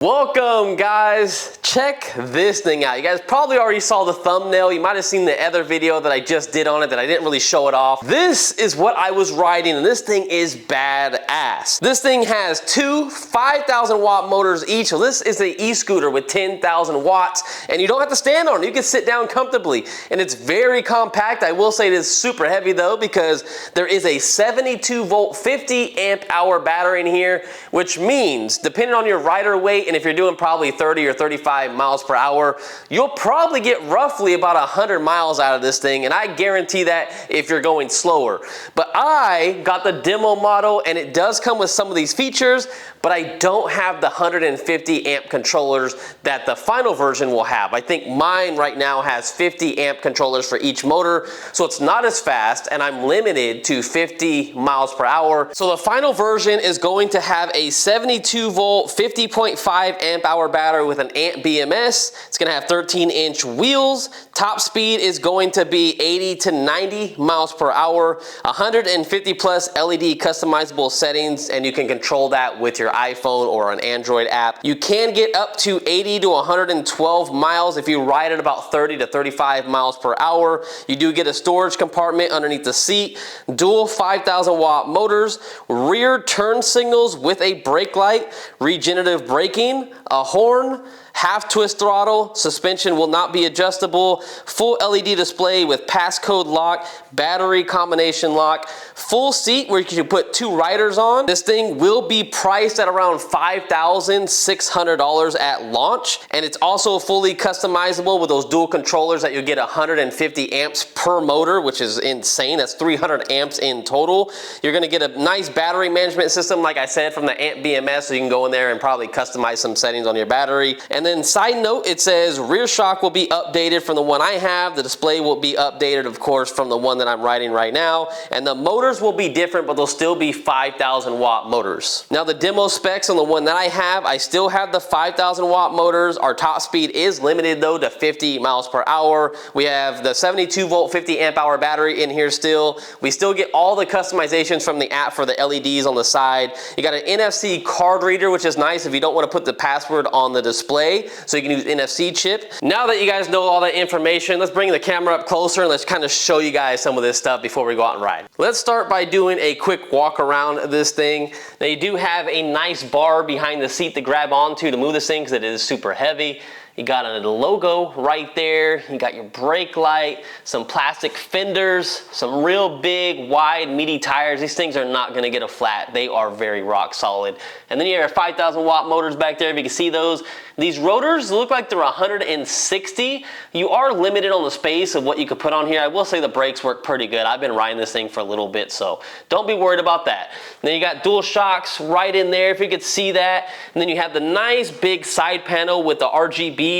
Welcome guys, check this thing out. You guys probably already saw the thumbnail. You might have seen the other video that I just did on it that I didn't really show it off. This is what I was riding and this thing is badass. This thing has two 5,000 watt motors each. So this is the e-scooter with 10,000 watts and you don't have to stand on it. You can sit down comfortably and it's very compact. I will say it is super heavy though because there is a 72 volt 50 amp hour battery in here, which means depending on your rider weight and if you're doing probably 30 or 35 miles per hour, you'll probably get roughly about 100 miles out of this thing, and I guarantee that if you're going slower. But I got the demo model and it does come with some of these features, but I don't have the 150 amp controllers that the final version will have. I think mine right now has 50 amp controllers for each motor, so it's not as fast and I'm limited to 50 miles per hour. So the final version is going to have a 72 volt 50.5 amp hour battery with an amp BMS. It's gonna have 13-inch wheels. Top speed is going to be 80 to 90 miles per hour, 150 plus LED customizable settings, and you can control that with your iPhone or an Android app. You can get up to 80 to 112 miles if you ride at about 30 to 35 miles per hour. You do get a storage compartment underneath the seat, dual 5,000 watt motors, rear turn signals with a brake light, regenerative braking, a horn, half twist throttle, suspension will not be adjustable, full LED display with passcode lock, battery combination lock, full seat where you can put two riders on. This thing will be priced at around $5,600 at launch, and it's also fully customizable with those dual controllers that you'll get 150 amps per motor, which is insane. That's 300 amps in total. You're gonna get a nice battery management system, like I said, from the amp BMS, so you can go in there and probably customize some settings on your battery. And then side note, it says rear shock will be updated from the one I have. The display will be updated, of course, from the one that I'm riding right now. And the motors will be different, but they'll still be 5,000 watt motors. Now the demo specs on the one that I still have the 5,000 watt motors. Our top speed is limited though to 50 miles per hour. We have the 72 volt 50 amp hour battery in here still. We still get all the customizations from the app for the LEDs on the side. You got an NFC card reader, which is nice if you don't want to put the password on the display, so you can use NFC chip. Now that you guys know all that information, let's bring the camera up closer and let's kind of show you guys some of this stuff before we go out and ride. Let's start by doing a quick walk around of this thing. Now you do have a nice bar behind the seat to grab onto to move this thing because it is super heavy. You got a logo right there. You got your brake light, some plastic fenders, some real big, wide, meaty tires. These things are not gonna get a flat. They are very rock solid. And then you have your 5,000 watt motors back there, if you can see those. These rotors look like they're 160. You are limited on the space of what you could put on here. I will say the brakes work pretty good. I've been riding this thing for a little bit, so don't be worried about that. And then you got dual shocks right in there, if you could see that. And then you have the nice big side panel with the RGBs.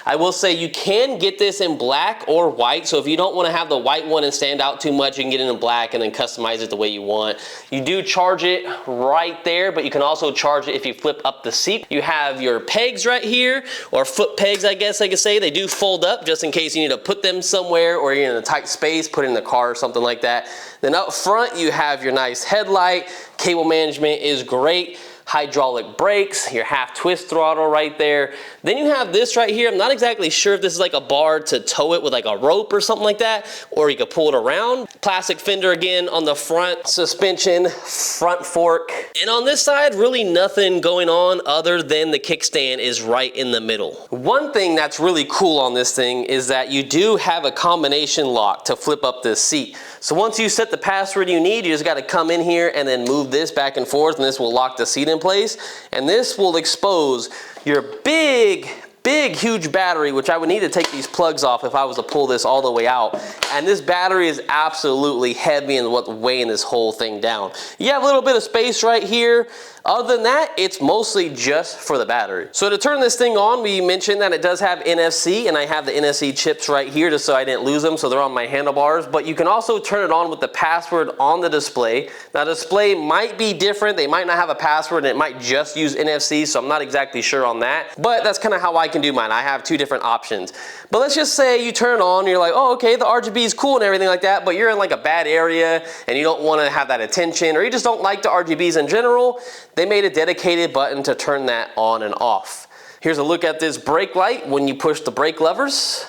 I will say you can get this in black or white, so if you don't want to have the white one and stand out too much, you can get it in black and then customize it the way you want. You do charge it right there, but you can also charge it if you flip up the seat. You have your pegs right here, or foot pegs, I guess I could say. They do fold up just in case you need to put them somewhere or you're in a tight space, put it in the car or something like that. Then up front, you have your nice headlight. Cable management is great. Hydraulic brakes, your half twist throttle right there. Then you have this right here. I'm not exactly sure if this is like a bar to tow it with like a rope or something like that, or you could pull it around. Plastic fender again on the front, suspension, front fork. And on this side, really nothing going on other than the kickstand is right in the middle. One thing that's really cool on this thing is that you do have a combination lock to flip up this seat. So once you set the password you need, you just gotta come in here and then move this back and forth, and this will lock the seat in place. And this will expose your big, huge battery, which I would need to take these plugs off if I was to pull this all the way out. And this battery is absolutely heavy and what's weighing this whole thing down. You have a little bit of space right here. Other than that, it's mostly just for the battery. So to turn this thing on, we mentioned that it does have NFC, and I have the NFC chips right here just so I didn't lose them, so they're on my handlebars. But you can also turn it on with the password on the display. Now the display might be different. They might not have a password and it might just use NFC, so I'm not exactly sure on that. But that's kind of how I can do mine. I have two different options. But let's just say you turn on, you're like, oh, okay, the RGB is cool and everything like that, but you're in like a bad area and you don't want to have that attention, or you just don't like the RGBs in general. They made a dedicated button to turn that on and off. Here's a look at this brake light when you push the brake levers.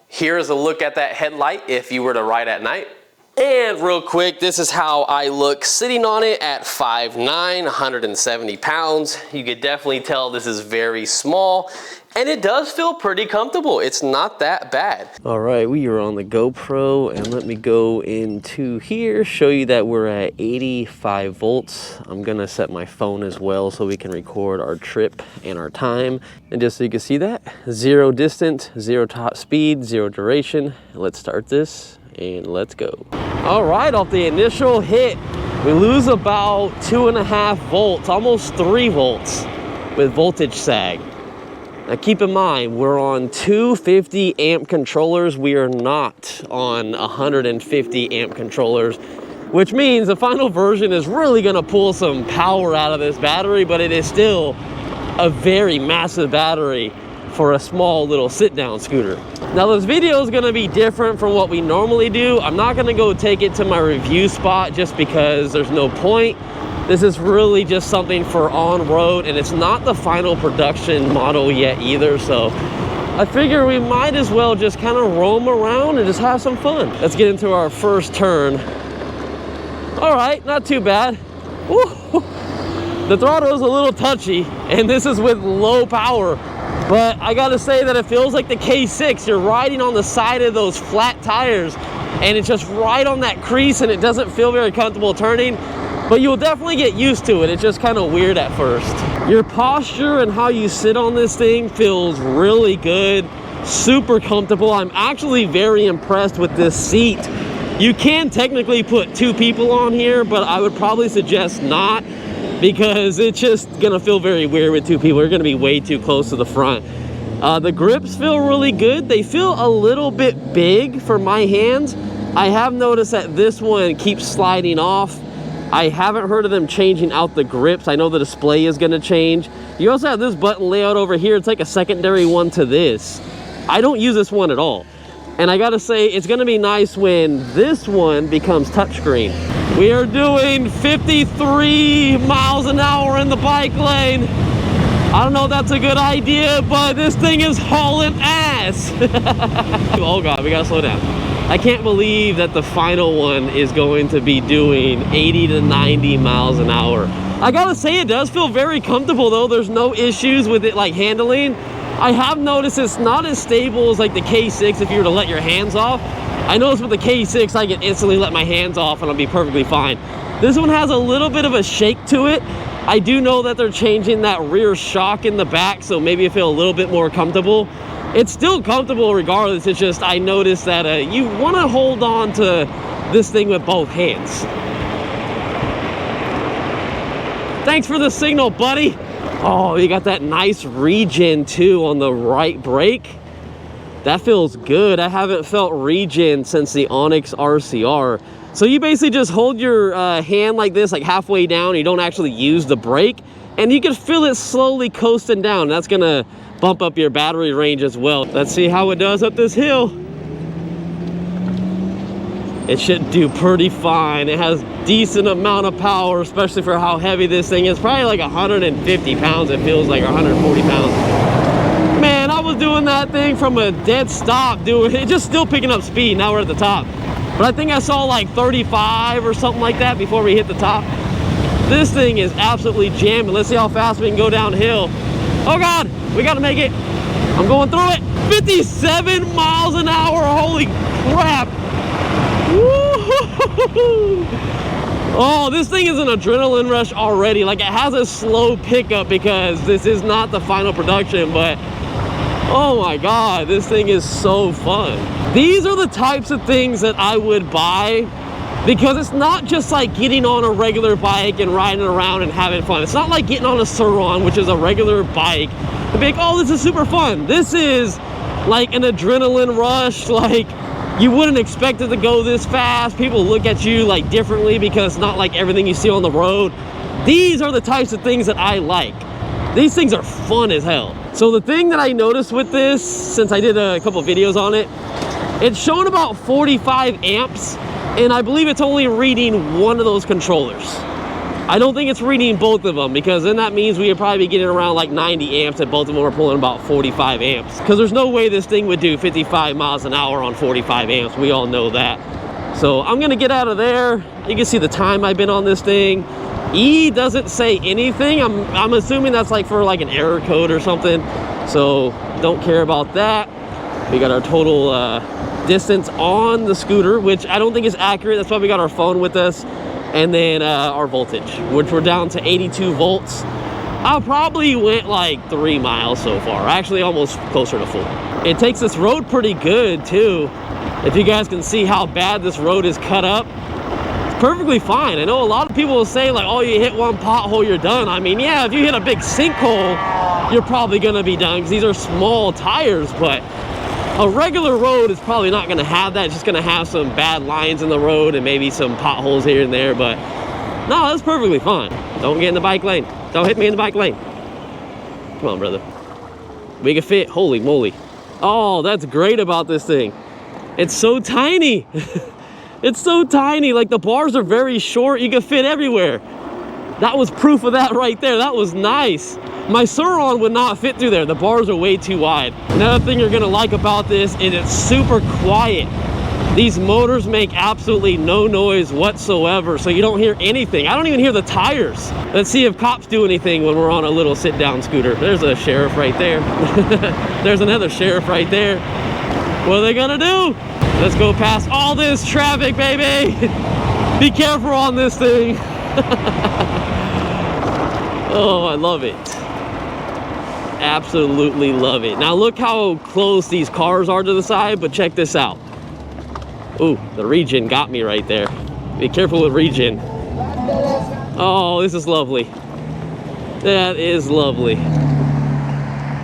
Here's a look at that headlight if you were to ride at night. And real quick, this is how I look sitting on it at 5'9", 170 pounds. You could definitely tell this is very small, and it does feel pretty comfortable. It's not that bad. All right, we are on the GoPro, and let me go into here, show you that we're at 85 volts. I'm gonna set my phone as well so we can record our trip and our time. And just so you can see that, 0 distance, 0 top speed, 0 duration. Let's start this. And let's go. All right, off the initial hit, we lose about 2.5 volts, almost 3 volts with voltage sag. Now keep in mind, we're on 250 amp controllers. We are not on 150 amp controllers, which means the final version is really gonna pull some power out of this battery, but it is still a very massive battery for a small little sit-down scooter. Now this video is gonna be different from what we normally do. I'm not gonna go take it to my review spot just because there's no point. This is really just something for on-road, and it's not the final production model yet either, so I figure we might as well just kind of roam around and just have some fun. Let's get into our first turn. All right, not too bad. Woo. The throttle is a little touchy, and this is with low power. But I gotta say that it feels like the K6. You're riding on the side of those flat tires, and it's just right on that crease, and it doesn't feel very comfortable turning, but you'll definitely get used to it. It's just kind of weird at first. Your posture and how you sit on this thing feels really good, super comfortable. I'm actually very impressed with this seat. You can technically put 2 people on here, but I would probably suggest not, because it's just gonna feel very weird with 2 people. You're gonna be way too close to the front. The grips feel really good. They feel a little bit big for my hands. I have noticed that this one keeps sliding off. I haven't heard of them changing out the grips. I know the display is gonna change. You also have this button layout over here. It's like a secondary one to this. I don't use this one at all. And I gotta say, it's gonna be nice when this one becomes touchscreen. We are doing 53 miles an hour in the bike lane. I don't know if that's a good idea, but this thing is hauling ass. Oh God, we gotta slow down. I can't believe that the final one is going to be doing 80 to 90 miles an hour. I gotta say, it does feel very comfortable though. There's no issues with it like handling. I have noticed it's not as stable as like the K6 if you were to let your hands off. I noticed with the K6, I can instantly let my hands off and I'll be perfectly fine. This one has a little bit of a shake to it. I do know that they're changing that rear shock in the back, so maybe it feel a little bit more comfortable. It's still comfortable regardless. It's just, I noticed that you want to hold on to this thing with both hands. Thanks for the signal, buddy. Oh, you got that nice regen too on the right brake. That feels good. I haven't felt regen since the Onyx RCR. So you basically just hold your hand like this, like halfway down. You don't actually use the brake, and you can feel it slowly coasting down. That's gonna bump up your battery range as well. Let's see how it does up this hill. It should do pretty fine. It has decent amount of power, especially for how heavy this thing is. Probably like 150 pounds, it feels like, or 140 pounds. Man, I was doing that thing from a dead stop, doing it, just still picking up speed. Now we're at the top. But I think I saw like 35 or something like that before we hit the top. This thing is absolutely jamming. Let's see how fast we can go downhill. Oh God, we gotta make it. I'm going through it. 57 miles an hour, holy crap. Woo-hoo-hoo-hoo. Oh, this thing is an adrenaline rush already. Like, it has a slow pickup because this is not the final production, but oh my God, this thing is so fun. These are the types of things that I would buy, because it's not just like getting on a regular bike and riding around and having fun. It's not like getting on a Sur-Ron, which is a regular bike, and be like, oh, this is super fun. This is like an adrenaline rush. Like, you wouldn't expect it to go this fast. People look at you like differently because it's not like everything you see on the road. These are the types of things that I like. These things are fun as hell. So the thing that I noticed with this, since I did a couple videos on it, it's showing about 45 amps, and I believe it's only reading one of those controllers. I don't think it's reading both of them, because then that means we would probably be getting around like 90 amps, and both of them are pulling about 45 amps. Because there's no way this thing would do 55 miles an hour on 45 amps. We all know that. So I'm gonna get out of there. You can see the time I've been on this thing. E doesn't say anything. I'm assuming that's like for like an error code or something. So don't care about that. We got our total distance on the scooter, which I don't think is accurate. That's why we got our phone with us. And then our voltage, which we're down to 82 volts. I probably went like 3 miles so far, actually almost closer to 4. It takes this road pretty good too. If you guys can see how bad this road is cut up, it's perfectly fine. I know a lot of people will say like, oh, you hit one pothole, you're done. I mean, yeah, if you hit a big sinkhole, you're probably gonna be done, because these are small tires, but a regular road is probably not going to have that. It's just going to have some bad lines in the road and maybe some potholes here and there, but no, that's perfectly fine. Don't get in the bike lane. Don't hit me in the bike lane. Come on, brother. We can fit. Holy moly. Oh, that's great about this thing. It's so tiny. It's so tiny. Like, the bars are very short. You can fit everywhere. That was proof of that right there. That was nice. My Suron would not fit through there. The bars are way too wide. Another thing you're gonna like about this is it's super quiet. These motors make absolutely no noise whatsoever, so you don't hear anything. I don't even hear the tires. Let's see if cops do anything when we're on a little sit-down scooter. There's a sheriff right there. There's another sheriff right there. What are they gonna do? Let's go past all this traffic, baby. Be careful on this thing. Oh, I love it. Absolutely love it. Now look how close these cars are to the side, but check this out. Ooh, the regen got me right there. Be careful with regen. Oh, this is lovely. That is lovely.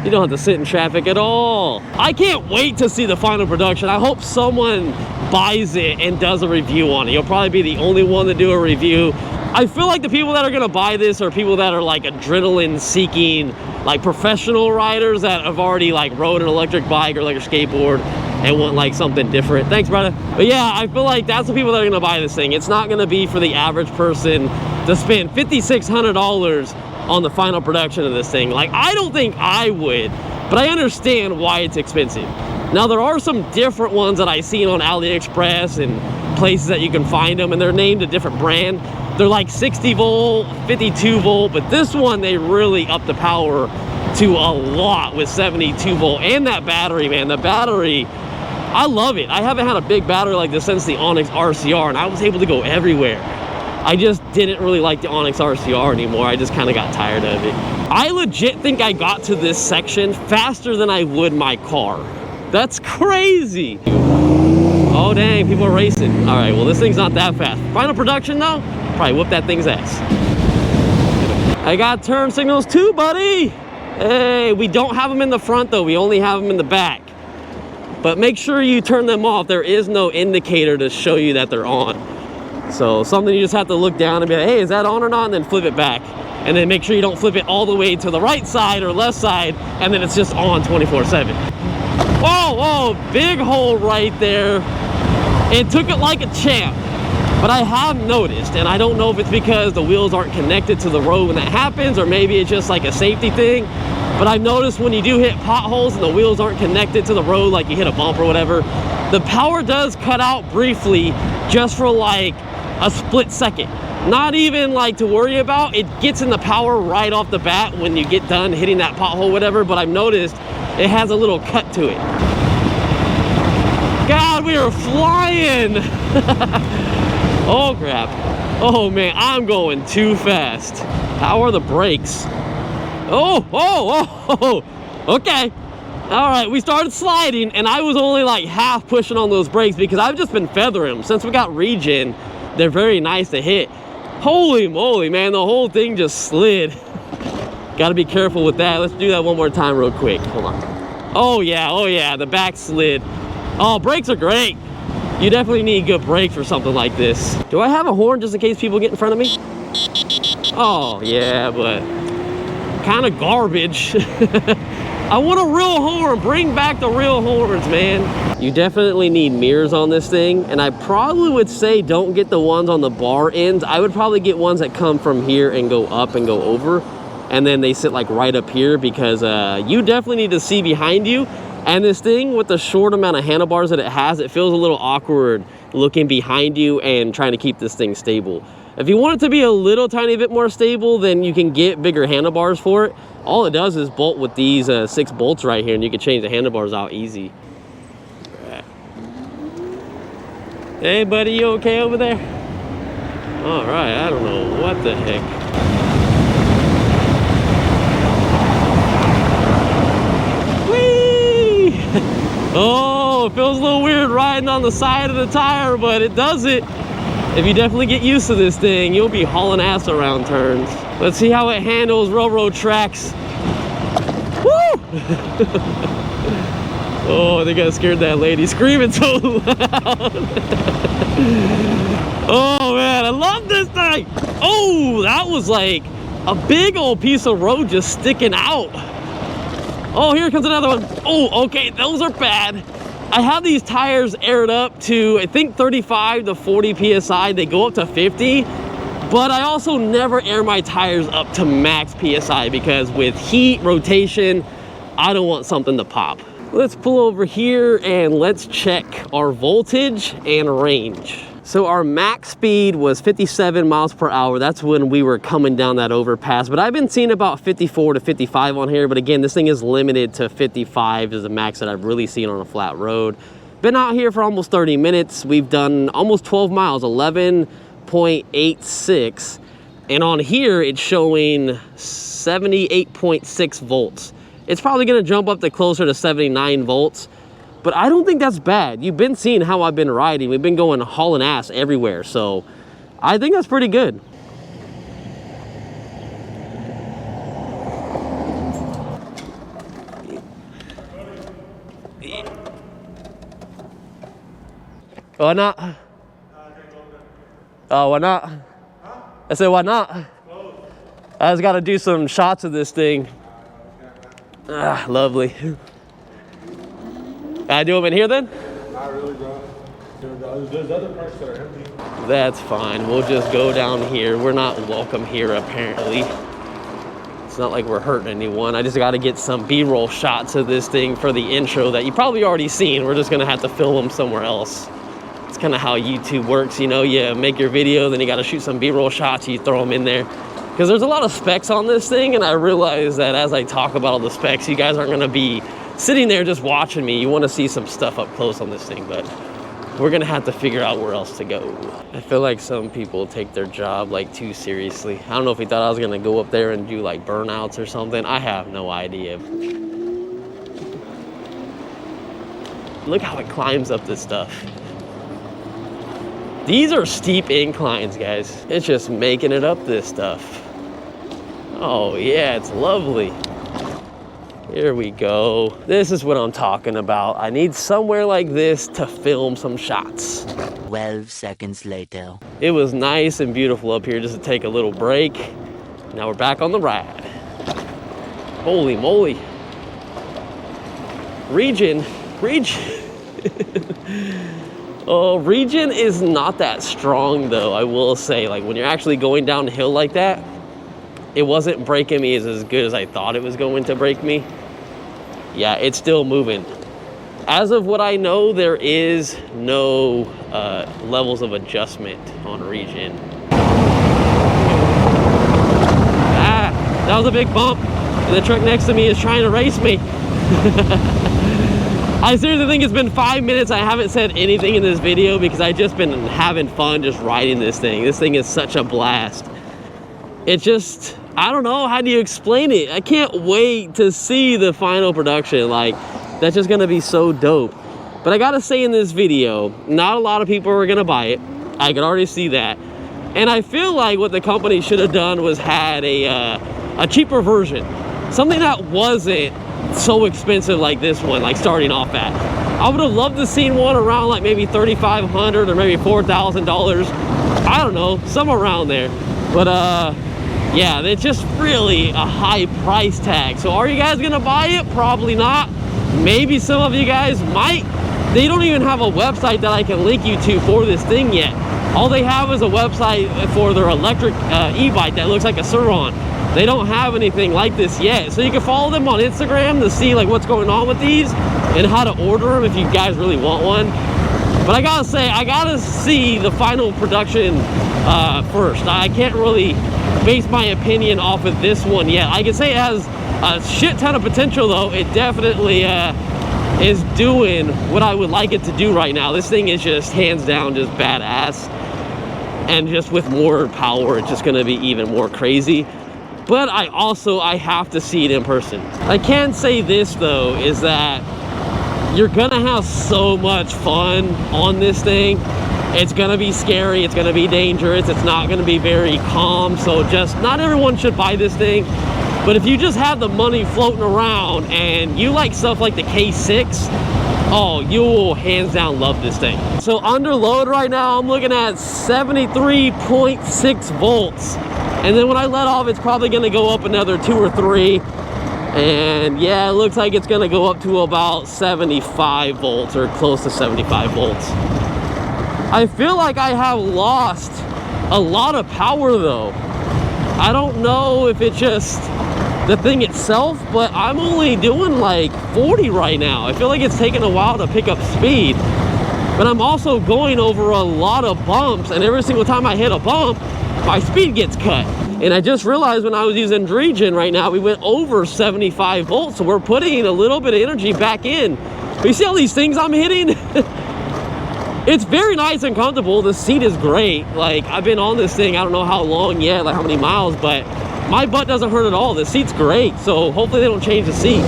You don't have to sit in traffic at all. I can't wait to see the final production. I hope someone buys it and does a review on it. You'll probably be the only one to do a review. I feel like the people that are gonna buy this are people that are like adrenaline seeking, like professional riders that have already like rode an electric bike or like a skateboard and want like something different. Thanks, brother. But yeah, I feel like that's the people that are gonna buy this thing. It's not gonna be for the average person to spend $5,600 on the final production of this thing. Like, I don't think I would, but I understand why it's expensive. Now, there are some different ones that I've seen on AliExpress and places that you can find them, and they're named a different brand. They're like 60 volt, 52 volt, but this one, they really up the power to a lot with 72 volt. And that battery, man, the battery, I love it. I haven't had a big battery like this since the Onyx RCR, and I was able to go everywhere. I just didn't really like the Onyx RCR anymore. I just kind of got tired of it. I legit think I got to this section faster than I would my car. That's crazy. Oh, dang, people are racing. All right, well, this thing's not that fast. Final production, though, probably whoop that thing's ass. I got turn signals too, buddy. Hey, we don't have them in the front, though. We only have them in the back. But make sure you turn them off. There is no indicator to show you that they're on. So something you just have to look down and be like, hey, is that on or not? And then flip it back. And then make sure you don't flip it all the way to the right side or left side, and then it's just on 24/7. Whoa, whoa, big hole right there. It took it like a champ. But I have noticed, and I don't know if it's because the wheels aren't connected to the road when that happens, or maybe it's just like a safety thing, but I've noticed when you do hit potholes and the wheels aren't connected to the road, like you hit a bump or whatever, the power does cut out briefly just for like a split second. Not even like to worry about. It gets in the power right off the bat when you get done hitting that pothole, whatever, but I've noticed it has a little cut to it. God, we are flying. Oh crap. Oh man, I'm going too fast. How are the brakes? Oh, okay. All right, we started sliding and I was only like half pushing on those brakes because I've just been feathering them. Since we got regen, they're very nice to hit. Holy moly, man, the whole thing just slid. Got to be careful with that. Let's do that one more time real quick. Hold on. Oh yeah, the back slid. Oh, brakes are great. You definitely need good brakes for something like this. Do I have a horn just in case people get in front of me? Oh yeah, but kind of garbage. I want a real horn. Bring back the real horns, man. You definitely need mirrors on this thing, and I probably would say don't get the ones on the bar ends. I would probably get ones that come from here and go up and go over, and then they sit like right up here, because you definitely need to see behind you. And this thing, with the short amount of handlebars that it has, it feels a little awkward looking behind you and trying to keep this thing stable. If you want it to be a little tiny bit more stable, then you can get bigger handlebars for it. All it does is bolt with these 6 bolts right here, and you can change the handlebars out easy. Right. Hey buddy, you okay over there? All right, I don't know what the heck. Whee! Oh, it feels a little weird riding on the side of the tire, but it does it. If you definitely get used to this thing, you'll be hauling ass around turns. Let's see how it handles railroad tracks. Woo! Oh, I think I scared that lady screaming so loud. Oh man, I love this thing. Oh, that was like a big old piece of road just sticking out. Oh, here comes another one. Oh, okay, those are bad. I have these tires aired up to, I think 35 to 40 PSI. They go up to 50, but I also never air my tires up to max PSI, because with heat, rotation, I don't want something to pop. Let's pull over here and let's check our voltage and range. So our max speed was 57 miles per hour. That's when we were coming down that overpass, but I've been seeing about 54 to 55 on here. But again, this thing is limited to 55 is the max that I've really seen on a flat road. Been out here for almost 30 minutes. We've done almost 12 miles, 11.86. And on here, it's showing 78.6 volts. It's probably gonna jump up to closer to 79 volts. But I don't think that's bad. You've been seeing how I've been riding. We've been going hauling ass everywhere. So I think that's pretty good. Why not? Oh, why not? I said, why not? I just got to do some shots of this thing. Ah, lovely. I do them in here then? Not really, bro. There's other parts that are empty. That's fine. We'll just go down here. We're not welcome here, apparently. It's not like we're hurting anyone. I just got to get some B-roll shots of this thing for the intro that you probably already seen. We're just going to have to film them somewhere else. It's kind of how YouTube works, you know? You make your video, then you got to shoot some B-roll shots, you throw them in there. Because there's a lot of specs on this thing, and I realize that as I talk about all the specs, you guys aren't going to be sitting there just watching me. You want to see some stuff up close on this thing, but we're gonna have to figure out where else to go. I feel like some people take their job like too seriously. I don't know if he thought I was gonna go up there and do like burnouts or something. I have no idea. Look how it climbs up this stuff. These are steep inclines, guys. It's just making it up this stuff. Oh yeah, it's lovely. Here we go. This is what I'm talking about. I need somewhere like this to film some shots. 12 seconds later. It was nice and beautiful up here just to take a little break. Now we're back on the ride. Holy moly. Region. Oh, region is not that strong though, I will say. Like when you're actually going downhill like that, it wasn't breaking me as good as I thought it was going to break me. Yeah, it's still moving. As of what I know, there is no levels of adjustment on region. Ah, that was a big bump. And the truck next to me is trying to race me. I seriously think it's been 5 minutes. I haven't said anything in this video because I've just been having fun just riding this thing. This thing is such a blast. It just, I don't know, how do you explain it? I can't wait to see the final production. Like, that's just gonna be so dope. But I gotta say in this video, not a lot of people are gonna buy it. I can already see that. And I feel like what the company should have done was had a cheaper version. Something that wasn't so expensive like this one, like starting off at. I would have loved to seen one around like maybe $3,500 or maybe $4,000. I don't know, somewhere around there. But yeah, it's just really a high price tag. So are you guys gonna buy it? Probably not. Maybe some of you guys might. They don't even have a website that I can link you to for this thing yet. All they have is a website for their electric e-bike that looks like a Sur-Ron. They don't have anything like this yet. So you can follow them on Instagram to see like what's going on with these and how to order them if you guys really want one. But I gotta say, I gotta see the final production first. I can't really base my opinion off of this one yet. I can say it has a shit ton of potential though. It definitely is doing what I would like it to do right now. This thing is just hands down just badass. And just with more power, it's just gonna be even more crazy. But I have to see it in person. I can say this though, is that you're gonna have so much fun on this thing. It's gonna be scary, it's gonna be dangerous, it's not gonna be very calm. So just, not everyone should buy this thing. But if you just have the money floating around and you like stuff like the K6, oh, you will hands down love this thing. So under load right now, I'm looking at 73.6 volts. And then when I let off, it's probably gonna go up another 2 or 3. And yeah, it looks like it's gonna go up to about 75 volts or close to 75 volts. I feel like I have lost a lot of power though. I don't know if it's just the thing itself, but I'm only doing like 40 right now. I feel like it's taking a while to pick up speed. But I'm also going over a lot of bumps, and every single time I hit a bump, my speed gets cut. And I just realized when I was using regen right now, we went over 75 volts, so we're putting a little bit of energy back in. But you see all these things I'm hitting? It's very nice and comfortable. The seat is great. Like, I've been on this thing, I don't know how long yet, like how many miles, but my butt doesn't hurt at all. The seat's great, so hopefully they don't change the seat.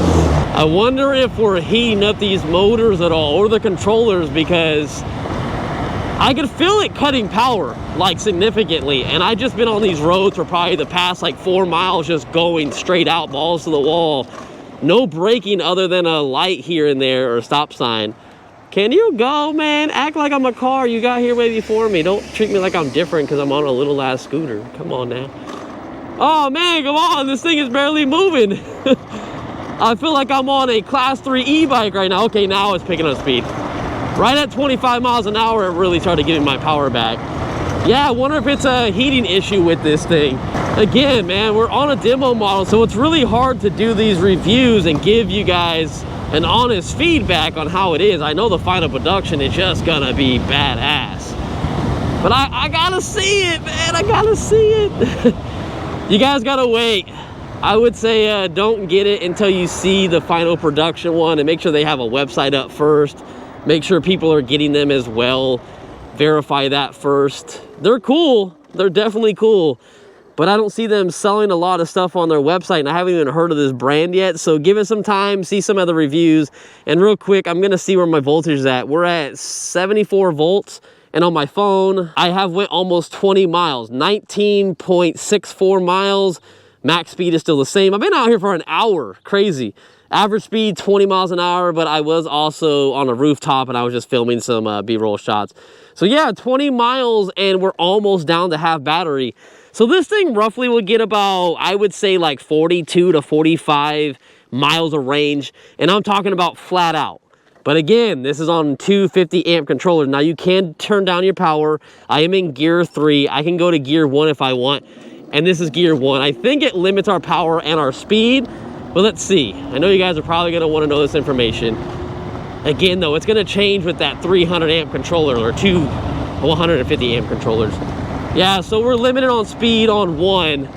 I wonder if we're heating up these motors at all, or the controllers, because I could feel it cutting power, like significantly. And I've just been on these roads for probably the past like 4 miles, just going straight out, balls to the wall. No braking other than a light here and there or a stop sign. Can you go, man? Act like I'm a car. You got here way before me. Don't treat me like I'm different because I'm on a little ass scooter. Come on now. Oh man, come on. This thing is barely moving. I feel like I'm on a class 3 e-bike right now. Okay, now it's picking up speed. Right at 25 miles an hour, it really started getting my power back. Yeah, I wonder if it's a heating issue with this thing. Again, man, we're on a demo model, so it's really hard to do these reviews and give you guys an honest feedback on how it is. I know the final production is just gonna be badass. But I gotta see it, man, I gotta see it. You guys gotta wait. I would say don't get it until you see the final production one, and make sure they have a website up first. Make sure people are getting them as well. Verify that first. They're cool. They're definitely cool. But I don't see them selling a lot of stuff on their website, and I haven't even heard of this brand yet. So give it some time, see some other reviews. And real quick, I'm gonna see where my voltage is at. We're at 74 volts. And on my phone, I have went almost 20 miles, 19.64 miles. Max speed is still the same. I've been out here for an hour, crazy. Average speed 20 miles an hour, but I was also on a rooftop and I was just filming some B-roll shots. So yeah, 20 miles and we're almost down to half battery. So this thing roughly will get about, I would say like 42 to 45 miles of range. And I'm talking about flat out. But again, this is on 250 amp controllers. Now you can turn down your power. I am in gear 3. I can go to gear 1 if I want. And this is gear 1. I think it limits our power and our speed. But let's see. I know you guys are probably going to want to know this information. Again, though, it's going to change with that 300 amp controller or 2 150 amp controllers. Yeah, so we're limited on speed on 1.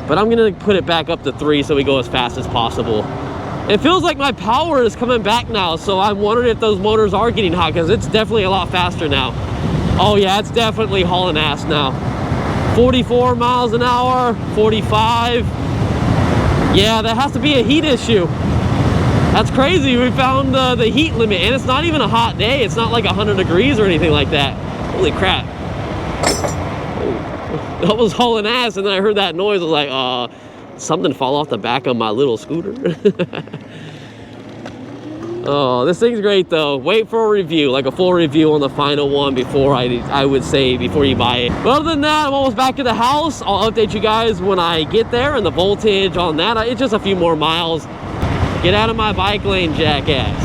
But I'm going to put it back up to 3 so we go as fast as possible. It feels like my power is coming back now, so I'm wondering if those motors are getting hot, because it's definitely a lot faster now. Oh yeah, it's definitely hauling ass now. 44 miles an hour, 45. Yeah, that has to be a heat issue. That's crazy. We found the heat limit, and it's not even a hot day. It's not like 100 degrees or anything like that. Holy crap. Oh, that was hauling ass, and then I heard that noise. I was like, something fall off the back of my little scooter. Oh, this thing's great though. Wait for a review, like a full review on the final one before I would say before you buy it. But other than that, I'm almost back to the house. I'll update you guys when I get there and the voltage on that. It's just a few more miles. Get out of my bike lane, jackass.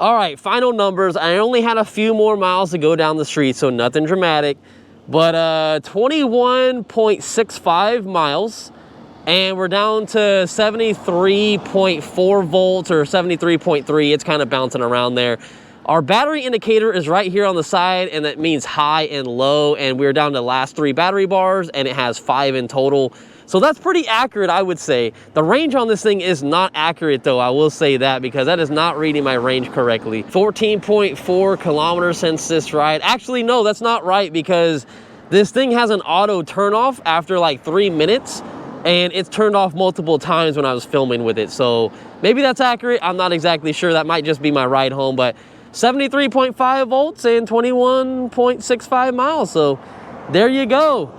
All right, final numbers. I only had a few more miles to go down the street, so nothing dramatic. But 21.65 miles. And we're down to 73.4 volts or 73.3. It's kind of bouncing around there. Our battery indicator is right here on the side, and that means high and low. And we're down to the last 3 battery bars, and it has 5 in total. So that's pretty accurate, I would say. The range on this thing is not accurate, though. I will say that because that is not reading my range correctly. 14.4 kilometers since this ride. Actually, no, that's not right because this thing has an auto turn off after like 3 minutes. And it's turned off multiple times when I was filming with it. So maybe that's accurate. I'm not exactly sure. That might just be my ride home, but 73.5 volts and 21.65 miles. So there you go.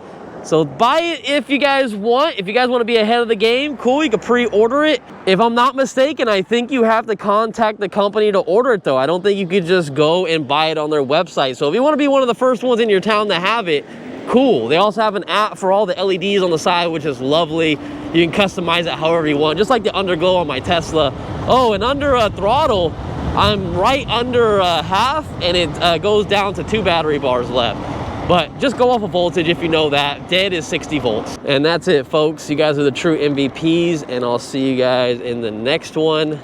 So buy it if you guys want. If you guys want to be ahead of the game, cool, you can pre-order it. If I'm not mistaken, I think you have to contact the company to order it though. I don't think you could just go and buy it on their website. So if you want to be one of the first ones in your town to have it, cool. They also have an app for all the LEDs on the side, which is lovely. You can customize it however you want, just like the underglow on my Tesla. Oh, and under throttle, I'm right under half, and it goes down to 2 battery bars left. But just go off of voltage if you know that. Dead is 60 volts. And that's it, folks. You guys are the true MVPs, and I'll see you guys in the next one.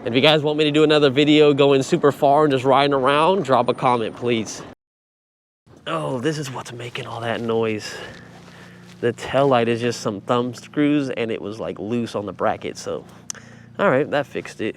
If you guys want me to do another video going super far and just riding around, drop a comment, please. Oh, this is what's making all that noise. The tail light is just some thumb screws, and it was like loose on the bracket. So, all right, that fixed it.